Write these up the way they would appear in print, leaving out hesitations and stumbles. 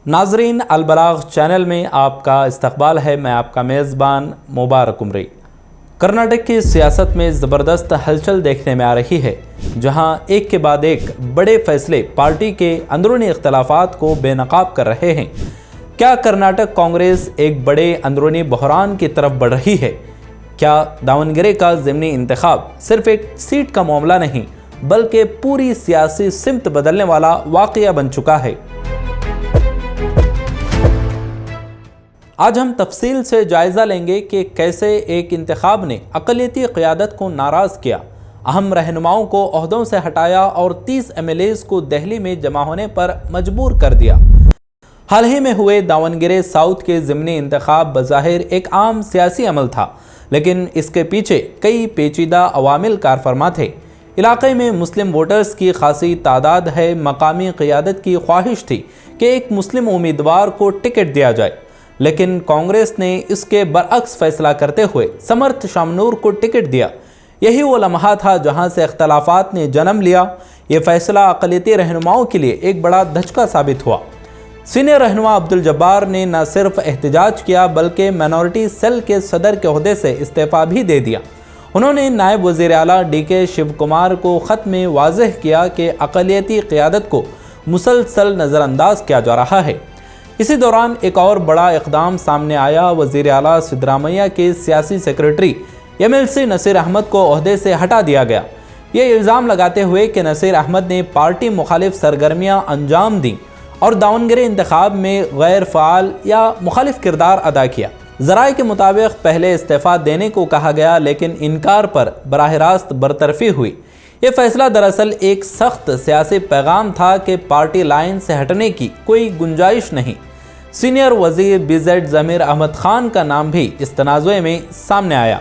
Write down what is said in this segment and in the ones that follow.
ناظرین، البلاغ چینل میں آپ کا استقبال ہے۔ میں آپ کا میزبان مبارک عمری۔ کرناٹک کی سیاست میں زبردست ہلچل دیکھنے میں آ رہی ہے، جہاں ایک کے بعد ایک بڑے فیصلے پارٹی کے اندرونی اختلافات کو بے نقاب کر رہے ہیں۔ کیا کرناٹک کانگریس ایک بڑے اندرونی بحران کی طرف بڑھ رہی ہے؟ کیا داونگیرے کا ضمنی انتخاب صرف ایک سیٹ کا معاملہ نہیں، بلکہ پوری سیاسی سمت بدلنے والا واقعہ بن چکا ہے؟ آج ہم تفصیل سے جائزہ لیں گے کہ کیسے ایک انتخاب نے اقلیتی قیادت کو ناراض کیا، اہم رہنماؤں کو عہدوں سے ہٹایا اور 30 MLAs کو دہلی میں جمع ہونے پر مجبور کر دیا۔ حال ہی میں ہوئے داونگیرے ساؤتھ کے ضمنی انتخاب بظاہر ایک عام سیاسی عمل تھا، لیکن اس کے پیچھے کئی پیچیدہ عوامل کار فرما تھے۔ علاقے میں مسلم ووٹرز کی خاصی تعداد ہے۔ مقامی قیادت کی خواہش تھی کہ ایک مسلم امیدوار کو ٹکٹ دیا جائے، لیکن کانگریس نے اس کے برعکس فیصلہ کرتے ہوئے سمرتھ شامنور کو ٹکٹ دیا۔ یہی وہ لمحہ تھا جہاں سے اختلافات نے جنم لیا۔ یہ فیصلہ اقلیتی رہنماؤں کے لیے ایک بڑا دھچکا ثابت ہوا۔ سینئر رہنما عبدالجبار نے نہ صرف احتجاج کیا بلکہ مائنورٹی سیل کے صدر کے عہدے سے استعفیٰ بھی دے دیا۔ انہوں نے نائب وزیر اعلیٰ DK شیو کمار کو خط میں واضح کیا کہ اقلیتی قیادت کو مسلسل نظر انداز کیا جا رہا ہے۔ اسی دوران ایک اور بڑا اقدام سامنے آیا۔ وزیر اعلیٰ سدرامیا کے سیاسی سیکریٹری MLC نصیر احمد کو عہدے سے ہٹا دیا گیا، یہ الزام لگاتے ہوئے کہ نصیر احمد نے پارٹی مخالف سرگرمیاں انجام دیں اور داونگیرے انتخاب میں غیر فعال یا مخالف کردار ادا کیا۔ ذرائع کے مطابق پہلے استعفیٰ دینے کو کہا گیا، لیکن انکار پر براہ راست برطرفی ہوئی۔ یہ فیصلہ دراصل ایک سخت سیاسی پیغام تھا کہ پارٹی لائن سے ہٹنے کی کوئی گنجائش نہیں۔ سینئر وزیر BZ ضمیر احمد خان کا نام بھی اس تنازع میں سامنے آیا،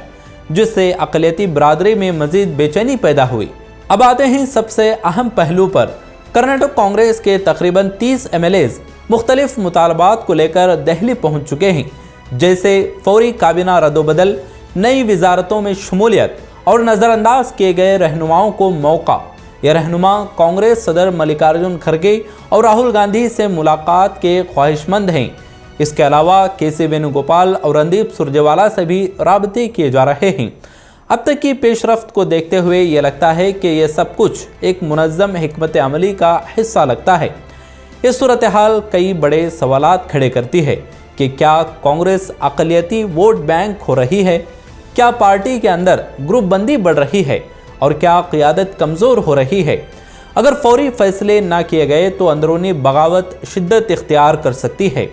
جس سے اقلیتی برادری میں مزید بے چینی پیدا ہوئی۔ اب آتے ہیں سب سے اہم پہلو پر۔ کرناٹک کانگریس کے تقریباً 30 MLAs مختلف مطالبات کو لے کر دہلی پہنچ چکے ہیں، جیسے فوری کابینہ رد و بدل، نئی وزارتوں میں شمولیت اور نظر انداز کیے گئے رہنماؤں کو موقع۔ یہ رہنما کانگریس صدر ملکارجن کھڑگے اور راہل گاندھی سے ملاقات کے خواہش مند ہیں۔ اس کے علاوہ KC وینوگوپال اور رندیپ سرجیوالا سے بھی رابطے کیے جا رہے ہیں۔ اب تک کی پیش رفت کو دیکھتے ہوئے یہ لگتا ہے کہ یہ سب کچھ ایک منظم حکمت عملی کا حصہ لگتا ہے۔ یہ صورتحال کئی بڑے سوالات کھڑے کرتی ہے کہ کیا کانگریس اقلیتی ووٹ بینک ہو رہی ہے؟ کیا پارٹی کے اندر گروپ بندی بڑھ رہی ہے؟ اور کیا قیادت کمزور ہو رہی ہے؟ اگر فوری فیصلے نہ کیے گئے تو اندرونی بغاوت شدت اختیار کر سکتی ہے،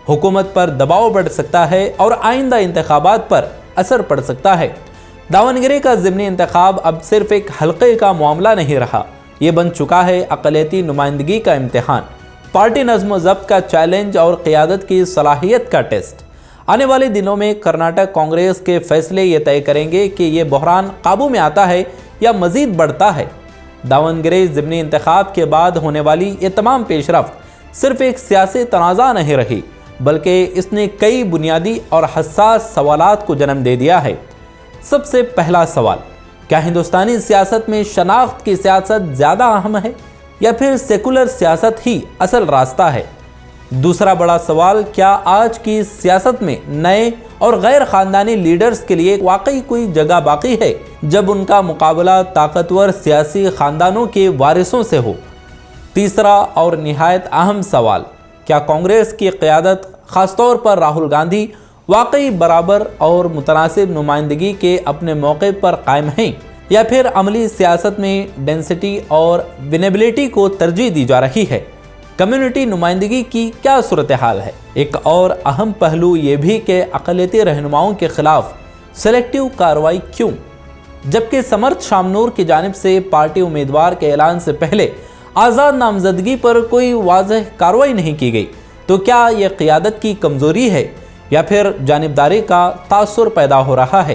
حکومت پر دباؤ بڑھ سکتا ہے اور آئندہ انتخابات پر اثر پڑ سکتا ہے۔ داونگیرے کا ضمنی انتخاب اب صرف ایک حلقے کا معاملہ نہیں رہا، یہ بن چکا ہے اقلیتی نمائندگی کا امتحان، پارٹی نظم و ضبط کا چیلنج اور قیادت کی صلاحیت کا ٹیسٹ۔ آنے والے دنوں میں کرناٹک کانگریس کے فیصلے یہ طے کریں گے کہ یہ بحران قابو میں آتا ہے یا مزید بڑھتا ہے۔ داونگیرے ضمنی انتخاب کے بعد ہونے والی یہ تمام پیش رفت صرف ایک سیاسی تنازع نہیں رہی، بلکہ اس نے کئی بنیادی اور حساس سوالات کو جنم دے دیا ہے۔ سب سے پہلا سوال، کیا ہندوستانی سیاست میں شناخت کی سیاست زیادہ اہم ہے یا پھر سیکولر سیاست ہی اصل راستہ ہے؟ دوسرا بڑا سوال، کیا آج کی سیاست میں نئے اور غیر خاندانی لیڈرز کے لیے واقعی کوئی جگہ باقی ہے جب ان کا مقابلہ طاقتور سیاسی خاندانوں کے وارثوں سے ہو؟ تیسرا اور نہایت اہم سوال، کیا کانگریس کی قیادت، خاص طور پر راہل گاندھی، واقعی برابر اور متناسب نمائندگی کے اپنے موقع پر قائم ہیں یا پھر عملی سیاست میں ڈینسٹی اور ونیبلٹی کو ترجیح دی جا رہی ہے؟ کمیونٹی نمائندگی کی کیا صورتحال ہے؟ ایک اور اہم پہلو یہ بھی کہ اقلیتی رہنماؤں کے خلاف سلیکٹیو کارروائی کیوں؟ جبکہ سمرتھ شامنور کی جانب سے پارٹی امیدوار کے اعلان سے پہلے آزاد نامزدگی پر کوئی واضح کارروائی نہیں کی گئی، تو کیا یہ قیادت کی کمزوری ہے یا پھر جانبداری کا تاثر پیدا ہو رہا ہے؟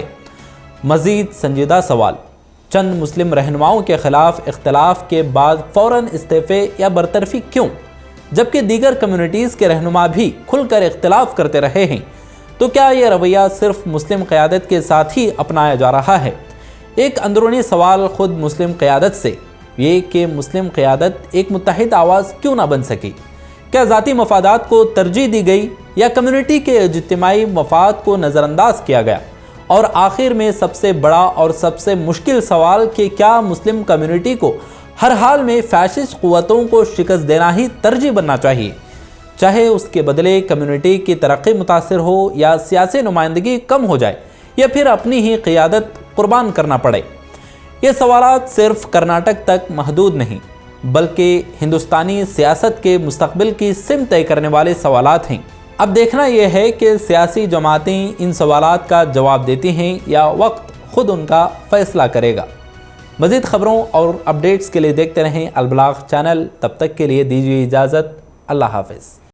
مزید سنجیدہ سوال، چند مسلم رہنماؤں کے خلاف اختلاف کے بعد فوراً استعفے یا برطرفی کیوں، جبکہ دیگر کمیونٹیز کے رہنما بھی کھل کر اختلاف کرتے رہے ہیں؟ تو کیا یہ رویہ صرف مسلم قیادت کے ساتھ ہی اپنایا جا رہا ہے؟ ایک اندرونی سوال خود مسلم قیادت سے، یہ کہ مسلم قیادت ایک متحد آواز کیوں نہ بن سکی؟ کیا ذاتی مفادات کو ترجیح دی گئی یا کمیونٹی کے اجتماعی مفاد کو نظر انداز کیا گیا؟ اور آخر میں سب سے بڑا اور سب سے مشکل سوال کہ کیا مسلم کمیونٹی کو ہر حال میں فیشسٹ قوتوں کو شکست دینا ہی ترجیح بننا چاہیے، چاہے اس کے بدلے کمیونٹی کی ترقی متاثر ہو یا سیاسی نمائندگی کم ہو جائے یا پھر اپنی ہی قیادت قربان کرنا پڑے؟ یہ سوالات صرف کرناٹک تک محدود نہیں بلکہ ہندوستانی سیاست کے مستقبل کی سمت طے کرنے والے سوالات ہیں۔ اب دیکھنا یہ ہے کہ سیاسی جماعتیں ان سوالات کا جواب دیتی ہیں یا وقت خود ان کا فیصلہ کرے گا۔ مزید خبروں اور اپڈیٹس کے لیے دیکھتے رہیں البلاغ چینل۔ تب تک کے لیے دیجیے اجازت۔ اللہ حافظ۔